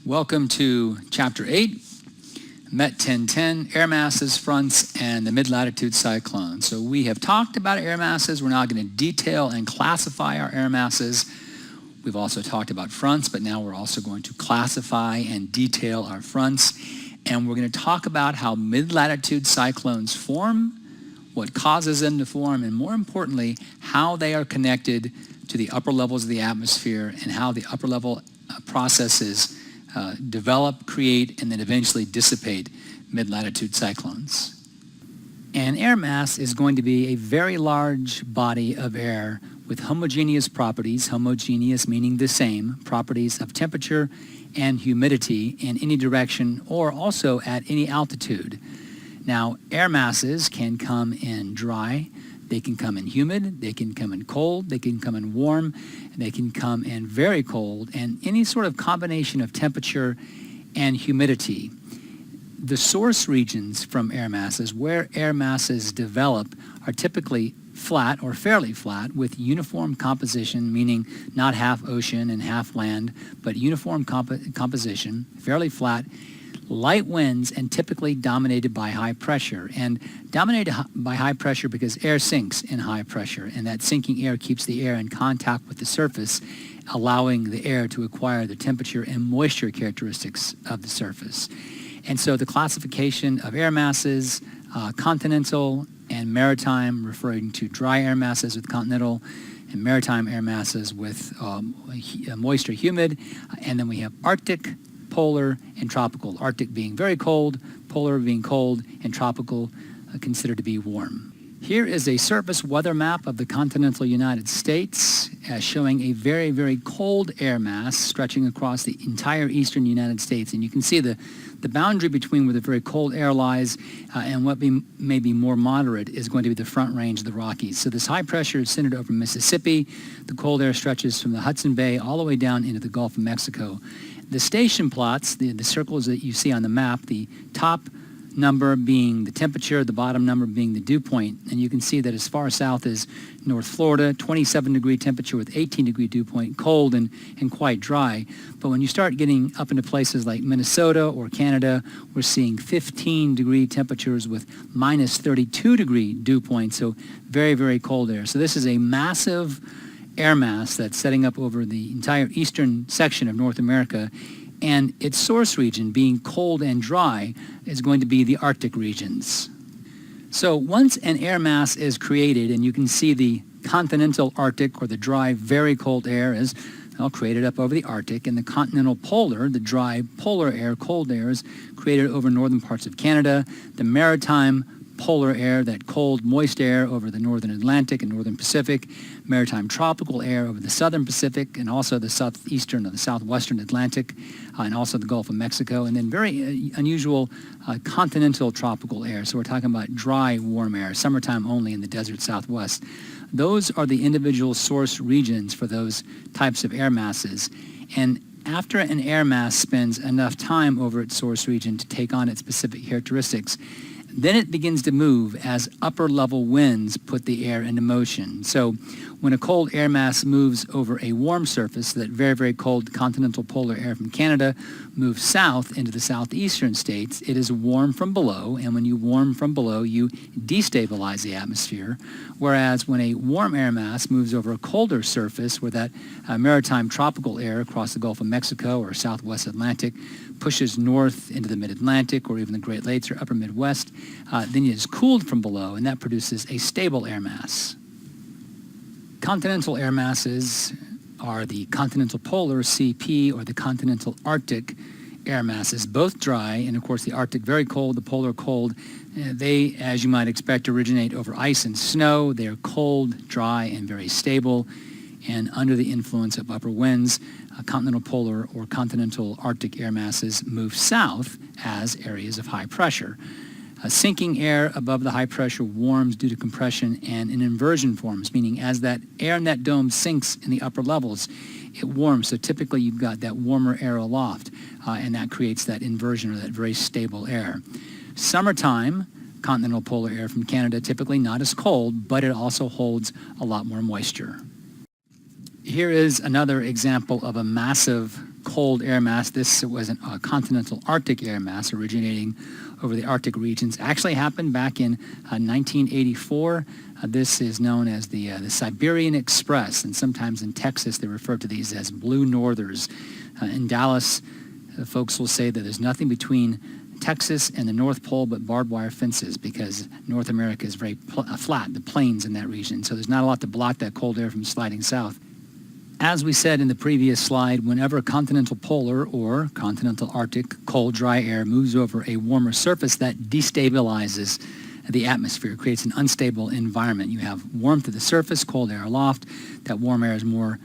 Welcome to Chapter 8, Met 1010, air masses, fronts, and the mid-latitude cyclone. So we have talked about air masses. We're now going to detail and classify our air masses. We've also talked about fronts, but now we're also going to classify and detail our fronts. And we're going to talk about how mid-latitude cyclones form, what causes them to form, and more importantly, how they are connected to the upper levels of the atmosphere and how the upper level processes develop, create, and then eventually dissipate mid-latitude cyclones. An air mass is going to be a very large body of air with homogeneous properties, homogeneous meaning the same, properties of temperature and humidity in any direction or also at any altitude. Now, air masses can come in dry, they can come in humid, they can come in cold, they can come in warm, they can come in very cold, and any sort of combination of temperature and humidity. The source regions from air masses, where air masses develop, are typically flat or fairly flat with uniform composition, meaning not half ocean and half land, but uniform composition, fairly flat, light winds, and typically dominated by high pressure. And dominated by high pressure because air sinks in high pressure, and that sinking air keeps the air in contact with the surface, allowing the air to acquire the temperature and moisture characteristics of the surface. And so the classification of air masses, continental and maritime, referring to dry air masses with continental, and maritime air masses with moist or humid, and then we have Arctic, polar, and tropical. Arctic being very cold, polar being cold, and tropical considered to be warm. Here is a surface weather map of the continental United States showing a very, very cold air mass stretching across the entire eastern United States. And you can see the boundary between where the very cold air lies and what may be more moderate is going to be the front range of the Rockies. So this high pressure is centered over Mississippi. The cold air stretches from the Hudson Bay all the way down into the Gulf of Mexico. The station plots, the circles that you see on the map, the top number being the temperature, the bottom number being the dew point. And you can see that as far south as North Florida, 27-degree temperature with 18-degree dew point, cold and quite dry. But when you start getting up into places like Minnesota or Canada, we're seeing 15-degree temperatures with minus 32-degree dew point, so very, very cold air. So this is a massive air mass that's setting up over the entire eastern section of North America, and its source region, being cold and dry, is going to be the Arctic regions. So once an air mass is created, and you can see the continental Arctic, or the dry, very cold air, is created up over the Arctic, and the continental polar, the dry polar air, cold air, is created over northern parts of Canada. The maritime polar air, that cold, moist air over the northern Atlantic and northern Pacific, maritime tropical air over the southern Pacific, and also the southeastern or the southwestern Atlantic, and also the Gulf of Mexico, and then very unusual continental tropical air. So we're talking about dry, warm air, summertime only in the desert Southwest. Those are the individual source regions for those types of air masses. And after an air mass spends enough time over its source region to take on its specific characteristics, then it begins to move as upper level winds put the air into motion. So when a cold air mass moves over a warm surface, that very, very cold continental polar air from Canada moves south into the southeastern states, it is warm from below, and when you warm from below, you destabilize the atmosphere. Whereas when a warm air mass moves over a colder surface, where that maritime tropical air across the Gulf of Mexico or southwest Atlantic pushes north into the mid-Atlantic or even the Great Lakes or upper Midwest, then it is cooled from below, and that produces a stable air mass. Continental air masses are the continental polar, CP, or the continental Arctic air masses, both dry, and of course the Arctic very cold, the polar cold. They, as you might expect, originate over ice and snow. They are cold, dry, and very stable, and under the influence of upper winds, continental polar or continental Arctic air masses move south as areas of high pressure. Sinking air above the high pressure warms due to compression, and an inversion forms, meaning as that air in that dome sinks in the upper levels, it warms. So typically you've got that warmer air aloft, and that creates that inversion or that very stable air. Summertime, continental polar air from Canada, typically not as cold, but it also holds a lot more moisture. Here is another example of a massive cold air mass. This was a continental Arctic air mass originating over the Arctic regions. Actually happened back in 1984. This is known as the Siberian Express, and sometimes in Texas they refer to these as blue northers. In Dallas, folks will say that there's nothing between Texas and the North Pole but barbed wire fences, because North America is very flat, the plains in that region, so there's not a lot to block that cold air from sliding south. As we said in the previous slide, whenever continental polar or continental Arctic cold, dry air moves over a warmer surface, that destabilizes the atmosphere, creates an unstable environment. You have warmth at the surface, cold air aloft. That warm air is more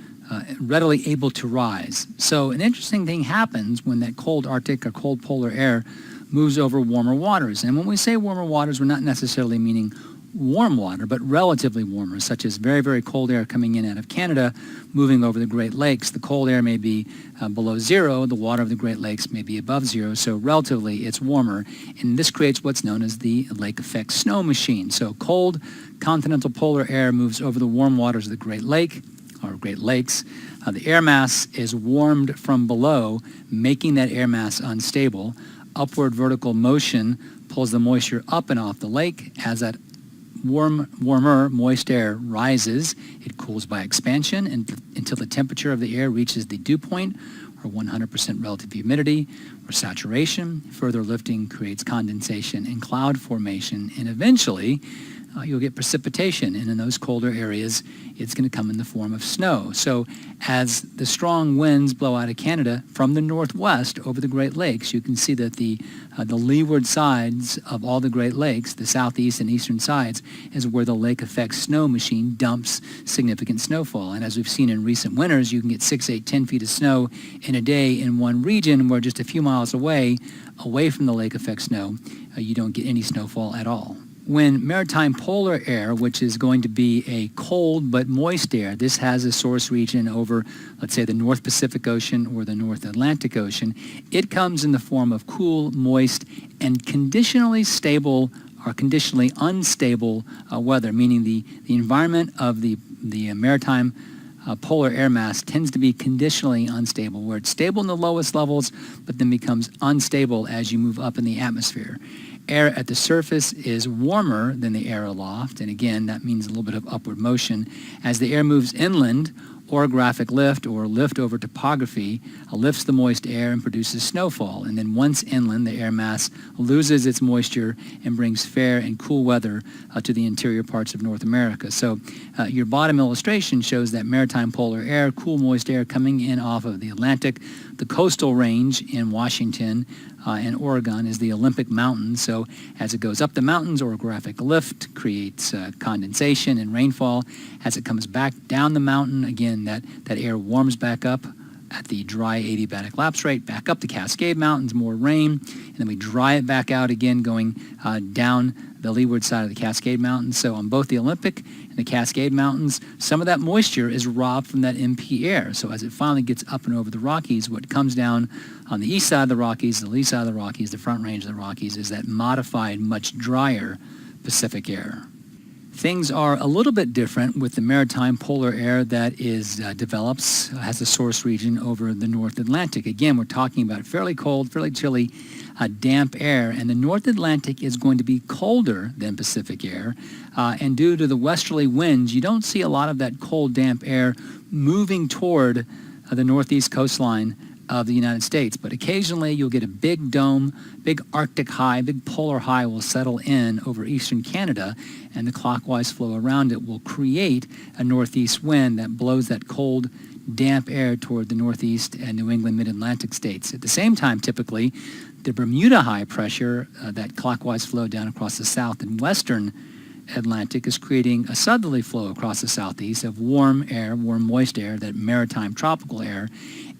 readily able to rise. So an interesting thing happens when that cold Arctic or cold polar air moves over warmer waters. And when we say warmer waters, we're not necessarily meaning warm water, but relatively warmer, such as very, very cold air coming in out of Canada, moving over the Great Lakes. The cold air may be below zero. The water of the Great Lakes may be above zero. So relatively, it's warmer. And this creates what's known as the lake effect snow machine. So cold continental polar air moves over the warm waters of the Great Lake, or Great Lakes. The air mass is warmed from below, making that air mass unstable. Upward vertical motion pulls the moisture up and off the lake. As that warmer, moist air rises, it cools by expansion until the temperature of the air reaches the dew point, or 100% relative humidity, or saturation. Further lifting creates condensation and cloud formation, and eventually you'll get precipitation, and in those colder areas it's going to come in the form of snow. So as the strong winds blow out of Canada from the northwest over the Great Lakes, you can see that the leeward sides of all the Great Lakes, the southeast and eastern sides, is where the lake effect snow machine dumps significant snowfall. And as we've seen in recent winters, you can get 6, 8, 10 feet of snow in a day in one region, where just a few miles away from the lake effect snow, you don't get any snowfall at all. When maritime polar air, which is going to be a cold but moist air, this has a source region over, let's say, the North Pacific Ocean or the North Atlantic Ocean, it comes in the form of cool, moist, and conditionally stable or conditionally unstable weather, meaning the environment of the maritime polar air mass tends to be conditionally unstable, where it's stable in the lowest levels, but then becomes unstable as you move up in the atmosphere. Air at the surface is warmer than the air aloft, and again, that means a little bit of upward motion. As the air moves inland, orographic lift, or lift over topography, lifts the moist air and produces snowfall. And then once inland, the air mass loses its moisture and brings fair and cool weather to the interior parts of North America. So your bottom illustration shows that maritime polar air, cool moist air coming in off of the Atlantic. The coastal range in Washington and Oregon is the Olympic Mountains. So as it goes up the mountains, orographic lift creates condensation and rainfall. As it comes back down the mountain, again, that air warms back up at the dry adiabatic lapse rate, back up the Cascade Mountains, more rain, and then we dry it back out again, going down the leeward side of the Cascade Mountains. So on both the Olympic and the Cascade Mountains, some of that moisture is robbed from that MP air. So as it finally gets up and over the Rockies, what comes down on the east side of the Rockies, the lee side of the Rockies, the front range of the Rockies, is that modified, much drier Pacific air. Things are a little bit different with the maritime polar air that has a source region over the North Atlantic. Again, we're talking about fairly cold, fairly chilly, damp air, and the North Atlantic is going to be colder than Pacific air. And due to the westerly winds, you don't see a lot of that cold, damp air moving toward the northeast coastline of the United States, but occasionally you'll get a big dome, big Arctic high, big polar high will settle in over eastern Canada, and the clockwise flow around it will create a northeast wind that blows that cold, damp air toward the northeast and New England mid-Atlantic states. At the same time, typically, the Bermuda high pressure, that clockwise flow down across the south and western Atlantic, is creating a southerly flow across the southeast of warm air, warm moist air, that maritime tropical air.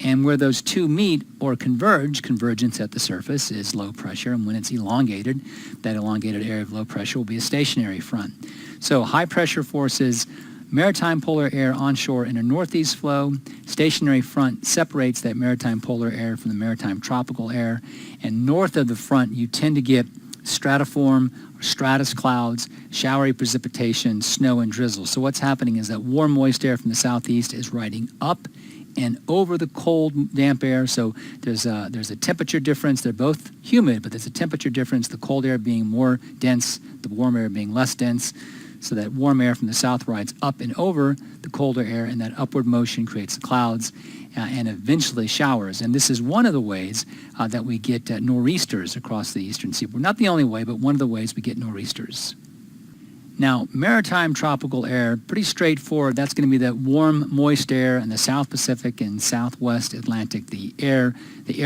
And where those two meet or converge, convergence at the surface is low pressure, and when it's elongated, that elongated area of low pressure will be a stationary front. So high pressure forces maritime polar air onshore in a northeast flow. Stationary front separates that maritime polar air from the maritime tropical air, and north of the front you tend to get stratiform or stratus clouds, showery precipitation, snow and drizzle. So what's happening is that warm moist air from the southeast is riding up and over the cold, damp air. So there's a temperature difference. They're both humid, but there's a temperature difference, the cold air being more dense, the warm air being less dense. So that warm air from the south rides up and over the colder air, and that upward motion creates the clouds and eventually showers. And this is one of the ways that we get nor'easters across the eastern seaboard. Not the only way, but one of the ways we get nor'easters. Now, maritime tropical air, pretty straightforward. That's going to be that warm, moist air in the South Pacific and Southwest Atlantic, the air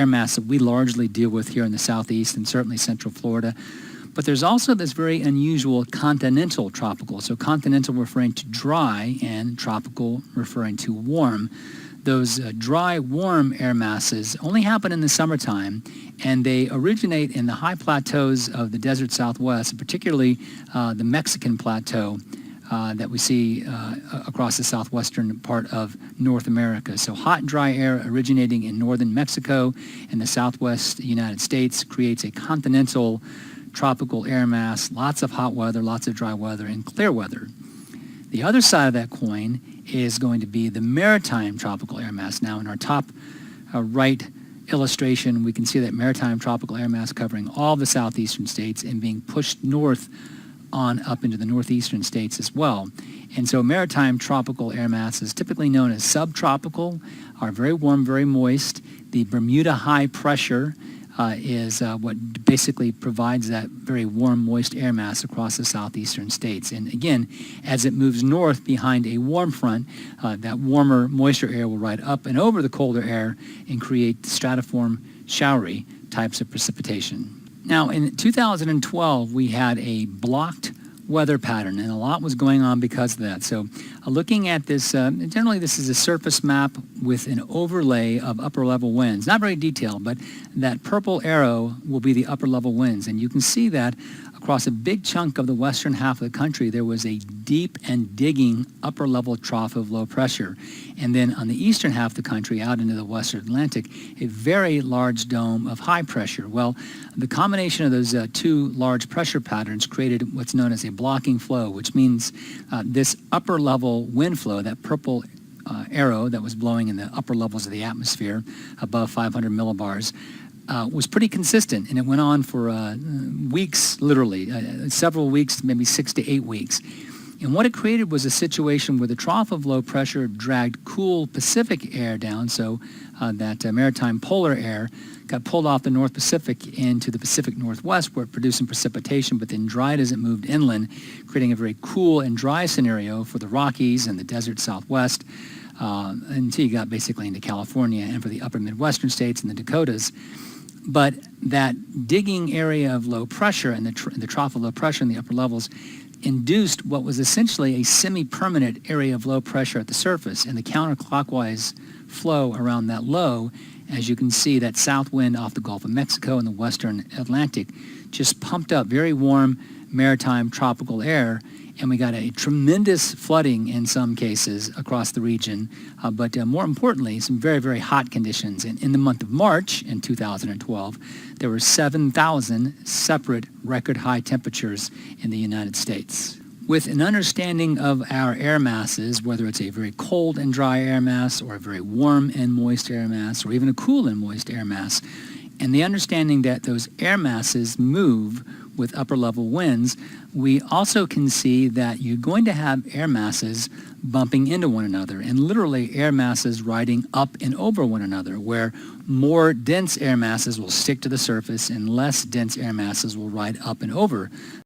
mass that we largely deal with here in the Southeast and certainly Central Florida. But there's also this very unusual continental tropical. So continental referring to dry and tropical referring to warm. Those dry, warm air masses only happen in the summertime, and they originate in the high plateaus of the desert Southwest, particularly the Mexican plateau that we see across the southwestern part of North America. So hot, dry air originating in northern Mexico and the southwest United States creates a continental tropical air mass, lots of hot weather, lots of dry weather, and clear weather. The other side of that coin is going to be the maritime tropical air mass. Now in our top right illustration, we can see that maritime tropical air mass covering all the southeastern states and being pushed north on up into the northeastern states as well. And so maritime tropical air mass is typically known as subtropical, are very warm, very moist. The Bermuda high pressure is what basically provides that very warm, moist air mass across the southeastern states. And again, as it moves north behind a warm front, that warmer, moisture air will ride up and over the colder air and create stratiform, showery types of precipitation. Now, in 2012, we had a blocked weather pattern, and a lot was going on because of that. So looking at this, generally this is a surface map with an overlay of upper level winds. Not very detailed, but that purple arrow will be the upper level winds. And you can see that across a big chunk of the western half of the country, there was a deep and digging upper level trough of low pressure. And then on the eastern half of the country, out into the western Atlantic, a very large dome of high pressure. Well, the combination of those two large pressure patterns created what's known as a blocking flow, which means this upper level wind flow, that purple arrow that was blowing in the upper levels of the atmosphere above 500 millibars, was pretty consistent, and it went on for weeks, literally, several weeks, maybe 6 to 8 weeks. And what it created was a situation where the trough of low pressure dragged cool Pacific air down, so that maritime polar air got pulled off the North Pacific into the Pacific Northwest, where it produced some precipitation, but then dried as it moved inland, creating a very cool and dry scenario for the Rockies and the desert Southwest, until you got basically into California and for the upper Midwestern states and the Dakotas. But that digging area of low pressure and the trough of low pressure in the upper levels induced what was essentially a semi-permanent area of low pressure at the surface, and the counterclockwise flow around that low, as you can see, that south wind off the Gulf of Mexico and the western Atlantic just pumped up very warm maritime tropical air, and we got a tremendous flooding in some cases across the region, but more importantly, some very, very hot conditions. And in the month of March in 2012, there were 7,000 separate record high temperatures in the United States. With an understanding of our air masses, whether it's a very cold and dry air mass or a very warm and moist air mass or even a cool and moist air mass, and the understanding that those air masses move with upper level winds, we also can see that you're going to have air masses bumping into one another, and literally air masses riding up and over one another, where more dense air masses will stick to the surface and less dense air masses will ride up and over